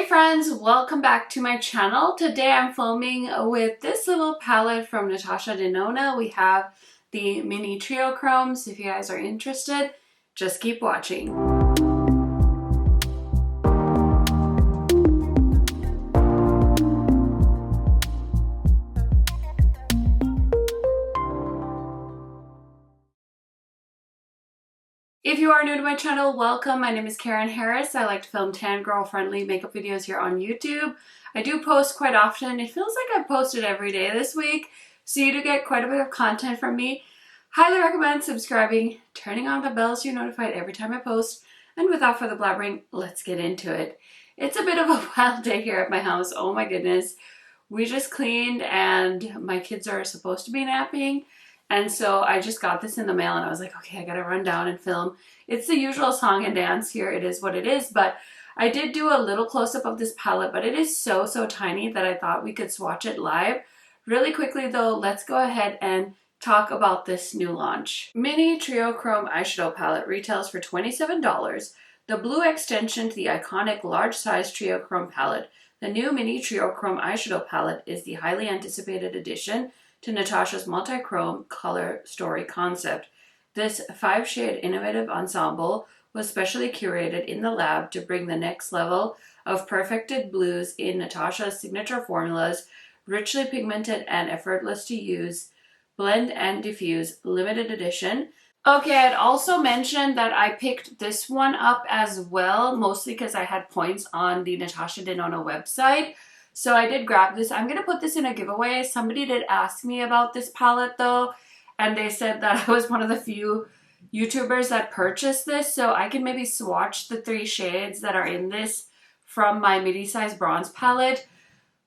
Hey friends, welcome back to my channel. Today I'm filming with this little palette from Natasha Denona. We have the mini Triochrome, so if you guys are interested, just keep watching. If you are new to my channel, welcome. My name is KARENHARRIS. I like to film tan girl friendly makeup videos here on YouTube. I do post quite often. It feels like I've posted every day this week, so you do get quite a bit of content from me. Highly recommend subscribing, turning on the bell so you're notified every time I post. And without further blabbering, let's get into it. It's a bit of a wild day here at my house. Oh my goodness. We just cleaned and my kids are supposed to be napping. And so I just got this in the mail and I was like, okay, I gotta run down and film. It's the usual song and dance here. It is what it is, but I did do a little close-up of this palette, but it is so tiny that I thought we could swatch it live. Really quickly though, let's go ahead and talk about this new launch. Mini Triochrome eyeshadow palette retails for $27. The blue extension to the iconic large-size Triochrome palette. The new Mini Triochrome eyeshadow palette is the highly anticipated addition to Natasha's multi-chrome color story concept. This 5-shade innovative ensemble was specially curated in the lab to bring the next level of perfected blues in Natasha's signature formulas, richly pigmented and effortless to use, blend and diffuse, limited edition. Okay, I'd also mentioned that I picked this one up as well, mostly because I had points on the Natasha Denona website. So I did grab this. I'm going to put this in a giveaway. Somebody did ask me about this palette though, and they said that I was one of the few YouTubers that purchased this, so I can maybe swatch the 3 shades that are in this from my midi-size bronze palette.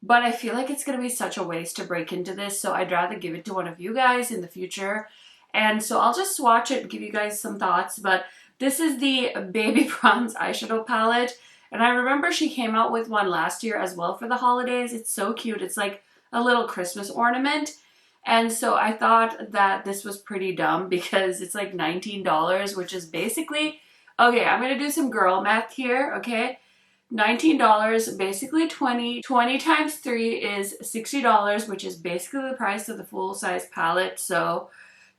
But I feel like it's going to be such a waste to break into this, so I'd rather give it to one of you guys in the future. And so I'll just swatch it and give you guys some thoughts. But this is the Baby Bronze eyeshadow palette. And I remember she came out with one last year as well for the holidays. It's so cute. It's like a little Christmas ornament. And so I thought that this was pretty dumb because it's like $19, which is basically, okay, I'm going to do some girl math here, okay? $19, basically 20 times 3 is $60, which is basically the price of the full-size palette. So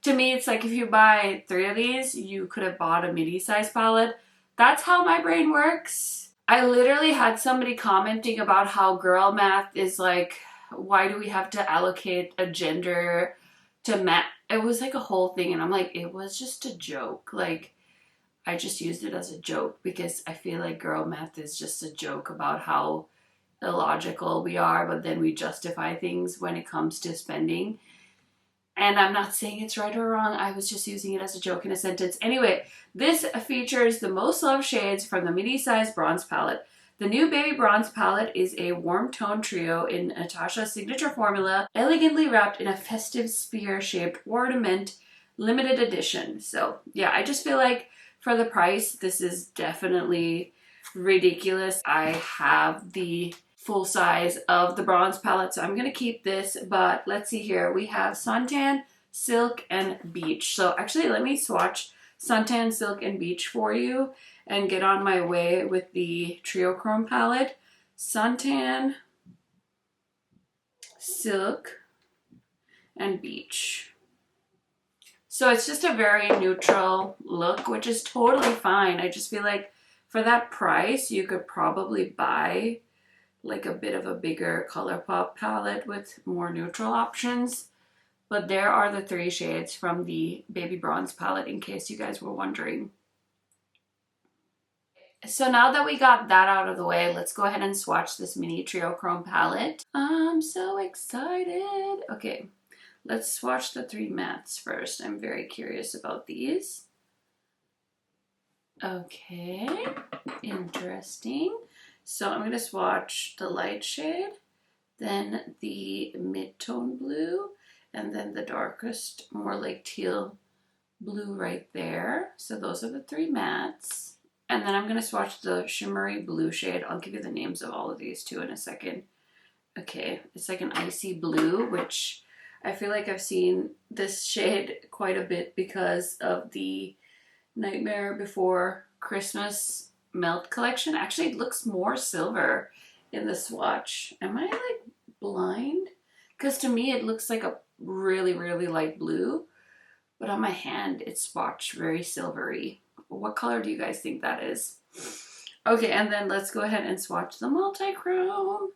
to me, it's like if you buy 3 of these, you could have bought a midi-size palette. That's how my brain works. I literally had somebody commenting about how girl math is like, why do we have to allocate a gender to math? It was like a whole thing, and I'm like, it was just a joke. Like, I just used it as a joke because I feel like girl math is just a joke about how illogical we are, but then we justify things when it comes to spending. And I'm not saying it's right or wrong. I was just using it as a joke in a sentence. Anyway, this features the most loved shades from the midi-size bronze palette. The new Baby Bronze palette is a warm tone trio in Natasha's signature formula, elegantly wrapped in a festive spear-shaped ornament, limited edition. So yeah, I just feel like for the price, this is definitely ridiculous. I have the full size of the bronze palette, so I'm gonna keep this. But let's see here, we have Suntan, Silk, and Beach. So actually let me swatch Suntan, Silk, and Beach for you and get on my way with the Triochrome palette. Suntan, Silk, and Beach. So it's just a very neutral look, which is totally fine. I just feel like for that price you could probably buy like a bit of a bigger ColourPop palette with more neutral options. But there are the 3 shades from the Baby Bronze palette in case you guys were wondering. So now that we got that out of the way, let's go ahead and swatch this mini Triochrome palette. I'm so excited. Okay, let's swatch the 3 mattes first. I'm very curious about these. Okay, interesting. So I'm going to swatch the light shade, then the mid-tone blue, and then the darkest, more like teal blue right there. So those are the 3 mattes. And then I'm going to swatch the shimmery blue shade. I'll give you the names of all of these too in a second. Okay, it's like an icy blue, which I feel like I've seen this shade quite a bit because of the Nightmare Before Christmas Melt collection. Actually, it looks more silver in the swatch. Am I like blind? Because to me it looks like a really, really light blue, but on my hand it's swatched very silvery. What color do you guys think that is? Okay, and then let's go ahead and swatch the multi-chrome.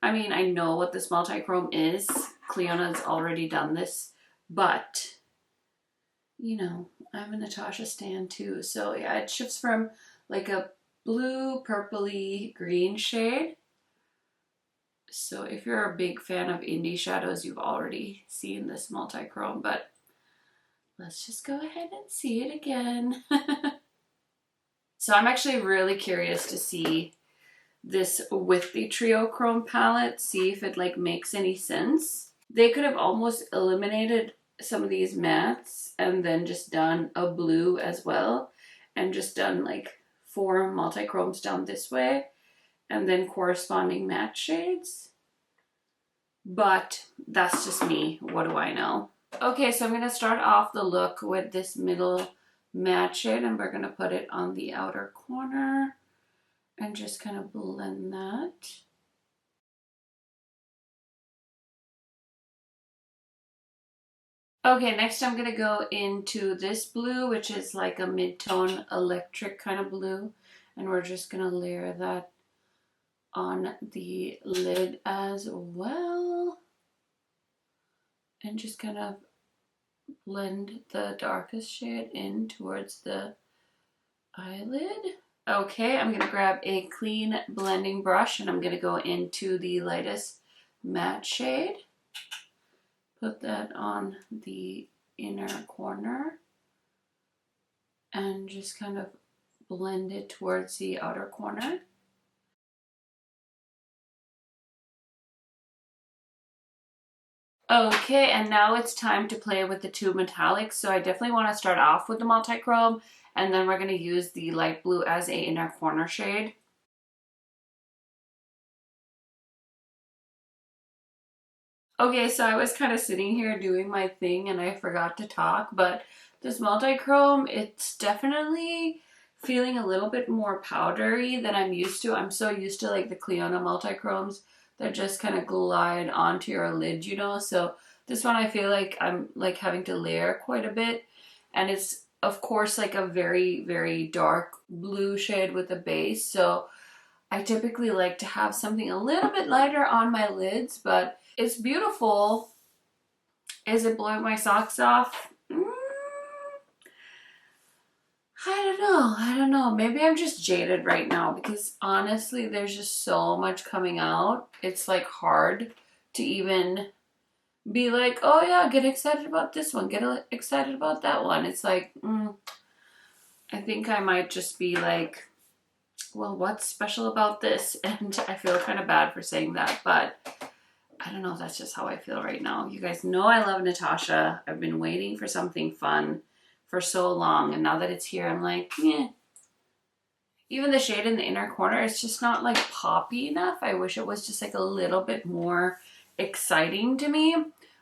I mean, I know what this multi-chrome is. Clionadh's already done this, but you know, I'm a Natasha stan too. So yeah, it shifts from like a blue, purpley, green shade. So if you're a big fan of indie shadows, you've already seen this multi-chrome, but let's just go ahead and see it again. So I'm actually really curious to see this with the Triochrome palette, see if it like makes any sense. They could have almost eliminated some of these mattes and then just done a blue as well and just done like 4 multi-chromes down this way and then corresponding matte shades. But that's just me. What do I know? Okay, so I'm going to start off the look with this middle matte shade and we're going to put it on the outer corner and just kind of blend that. Okay, next I'm going to go into this blue, which is like a mid-tone electric kind of blue, and we're just going to layer that on the lid as well and just kind of blend the darkest shade in towards the eyelid. Okay, I'm going to grab a clean blending brush and I'm going to go into the lightest matte shade. Put that on the inner corner and just kind of blend it towards the outer corner. Okay, and now it's time to play with the 2 metallics. So I definitely want to start off with the multi-chrome and then we're going to use the light blue as a inner corner shade. Okay, so I was kind of sitting here doing my thing and I forgot to talk, but this multi-chrome, it's definitely feeling a little bit more powdery than I'm used to. I'm so used to like the Clionadh multi-chromes that just kind of glide onto your lid, you know? So this one I feel like I'm like having to layer quite a bit, and it's of course like a very, very dark blue shade with a base. So I typically like to have something a little bit lighter on my lids, but it's beautiful. Is it blowing my socks off? I don't know. Maybe I'm just jaded right now because honestly, there's just so much coming out. It's like hard to even be like, oh yeah, get excited about this one, get excited about that one. It's like, I think I might just be like, well, what's special about this? And I feel kind of bad for saying that, but I don't know, that's just how I feel right now. You guys know I love Natasha. I've been waiting for something fun for so long, and now that it's here, I'm like, yeah. Even the shade in the inner corner, it's just not like poppy enough. I wish it was just like a little bit more exciting to me,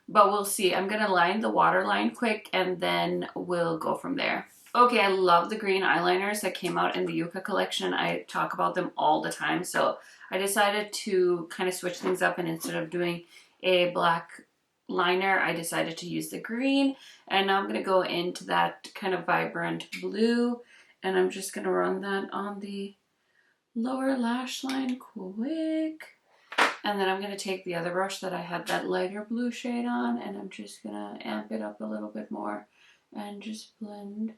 but we'll see. I'm gonna line the waterline quick and then we'll go from there. Okay, I love the green eyeliners that came out in the Yucca collection. I talk about them all the time, so I decided to kind of switch things up, and instead of doing a black liner, I decided to use the green, and now I'm going to go into that kind of vibrant blue, and I'm just going to run that on the lower lash line quick, and then I'm going to take the other brush that I had that lighter blue shade on, and I'm just going to amp it up a little bit more and just blend.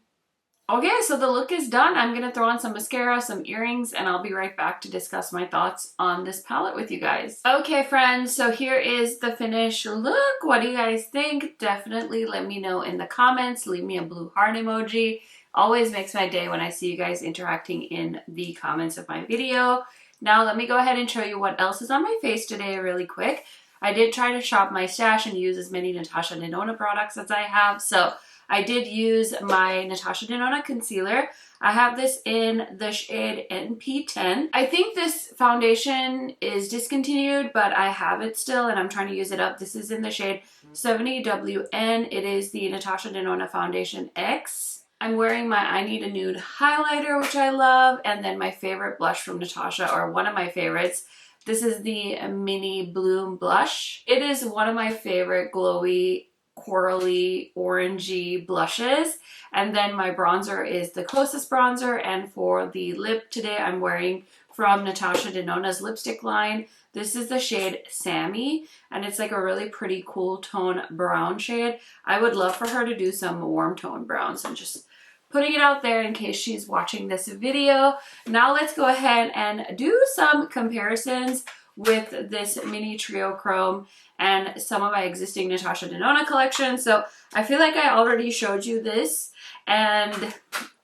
Okay, so the look is done. I'm going to throw on some mascara, some earrings, and I'll be right back to discuss my thoughts on this palette with you guys. Okay, friends, so here is the finished look. What do you guys think? Definitely let me know in the comments. Leave me a blue heart emoji. Always makes my day when I see you guys interacting in the comments of my video. Now let me go ahead and show you what else is on my face today really quick. I did try to shop my stash and use as many Natasha Denona products as I have, so I did use my Natasha Denona concealer. I have this in the shade NP10. I think this foundation is discontinued, but I have it still and I'm trying to use it up. This is in the shade 70WN. It is the Natasha Denona Foundation X. I'm wearing my I Need a Nude highlighter, which I love, and then my favorite blush from Natasha, or one of my favorites, This is the Mini Bloom Blush. It is one of my favorite glowy, corally, orangey blushes. And then my bronzer is the Closest bronzer. And for the lip today, I'm wearing from Natasha Denona's lipstick line. This is the shade Sammy, and it's like a really pretty cool tone brown shade. I would love for her to do some warm tone browns. I'm just putting it out there in case she's watching this video. Now let's go ahead and do some comparisons with this mini Triochrome and some of my existing Natasha Denona collection. So I feel like I already showed you this, and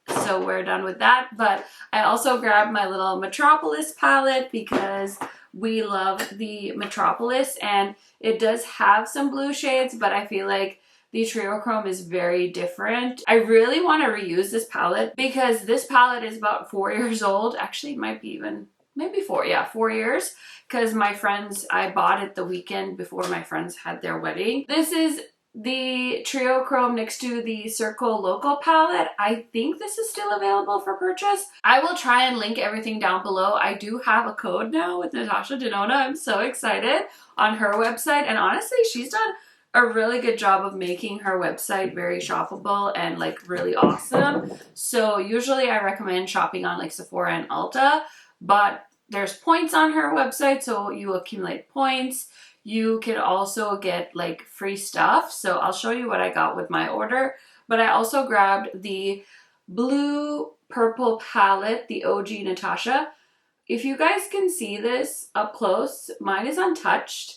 so we're done with that. But I also grabbed my little Metropolis palette because we love the Metropolis, and it does have some blue shades, but I feel like the Triochrome is very different. I really want to reuse this palette because this palette is about 4 years old. Actually, it might be even, maybe 4, yeah, 4 years. Because my friends, I bought it the weekend before my friends had their wedding. This is the Triochrome next to the Circle Local palette. I think this is still available for purchase. I will try and link everything down below. I do have a code now with Natasha Denona. I'm so excited on her website, and honestly, she's done a really good job of making her website very shoppable and like really awesome. So usually I recommend shopping on like Sephora and Ulta, but there's points on her website, so you accumulate points. You can also get like free stuff. So I'll show you what I got with my order. But I also grabbed the blue purple palette, the OG Natasha. If you guys can see this up close, mine is untouched.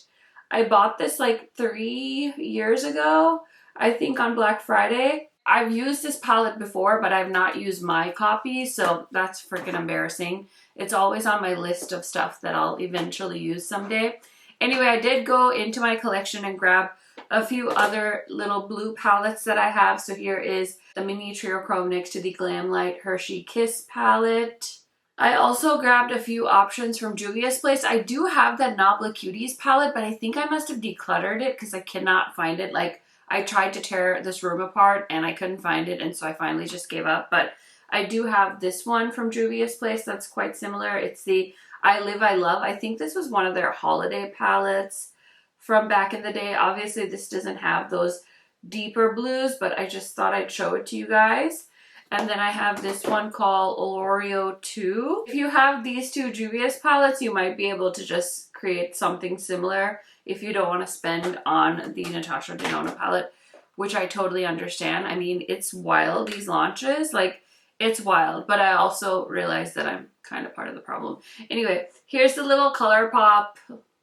I bought this like 3 years ago, I think on Black Friday. I've used this palette before, but I've not used my copy, so that's freaking embarrassing. It's always on my list of stuff that I'll eventually use someday. Anyway, I did go into my collection and grab a few other little blue palettes that I have. So here is the mini Triochrome next to the Glamlite Hershey Kiss palette. I also grabbed a few options from Juvia's Place. I do have that Nabla Cuties palette, but I think I must have decluttered it because I cannot find it. Like, I tried to tear this room apart and I couldn't find it, and so I finally just gave up. But I do have this one from Juvia's Place that's quite similar. It's the I Live, I Love. I think this was one of their holiday palettes from back in the day. Obviously, this doesn't have those deeper blues, but I just thought I'd show it to you guys. And then I have this one called Olorio 2. If you have these two Juvia's palettes, you might be able to just create something similar if you don't want to spend on the Natasha Denona palette, which I totally understand. I mean, it's wild, these launches. Like, it's wild, but I also realize that I'm kind of part of the problem. Anyway, here's the little ColourPop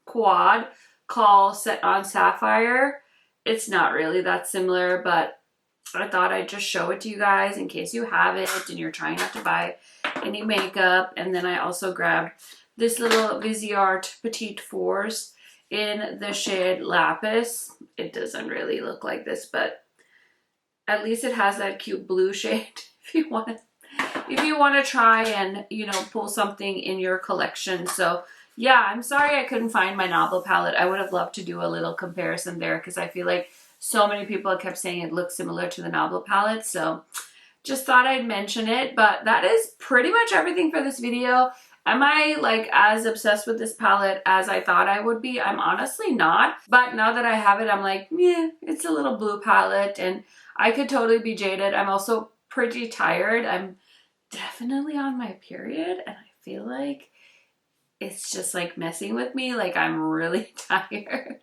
quad called Set on Sapphire. It's not really that similar, but I thought I'd just show it to you guys in case you have it and you're trying not to buy any makeup. And then I also grabbed this little Viseart Petite Fours in the shade Lapis. It doesn't really look like this, but at least it has that cute blue shade if you want to try and, you know, pull something in your collection. So yeah, I'm sorry I couldn't find my Nabla palette. I would have loved to do a little comparison there because I feel like so many people kept saying it looks similar to the Nabla palette. So just thought I'd mention it. But that is pretty much everything for this video. Am I like as obsessed with this palette as I thought I would be? I'm honestly not. But now that I have it, I'm like, yeah, it's a little blue palette and I could totally be jaded. I'm also pretty tired. I'm definitely on my period and I feel like it's just like messing with me. Like, I'm really tired.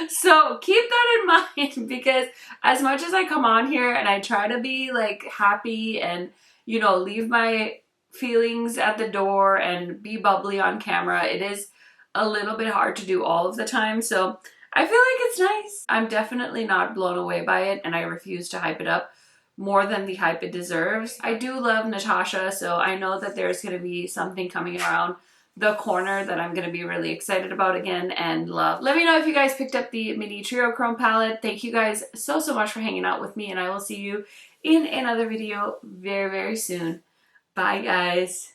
So keep that in mind because as much as I come on here and I try to be like happy and, you know, leave my feelings at the door and be bubbly on camera, it is a little bit hard to do all of the time. So I feel like it's nice. I'm definitely not blown away by it and I refuse to hype it up more than the hype it deserves. I do love Natasha, so I know that there's going to be something coming around the corner that I'm going to be really excited about again and love. Let me know if you guys picked up the mini Triochrome palette. Thank you guys so much for hanging out with me, and I will see you in another video very, very soon. Bye, guys.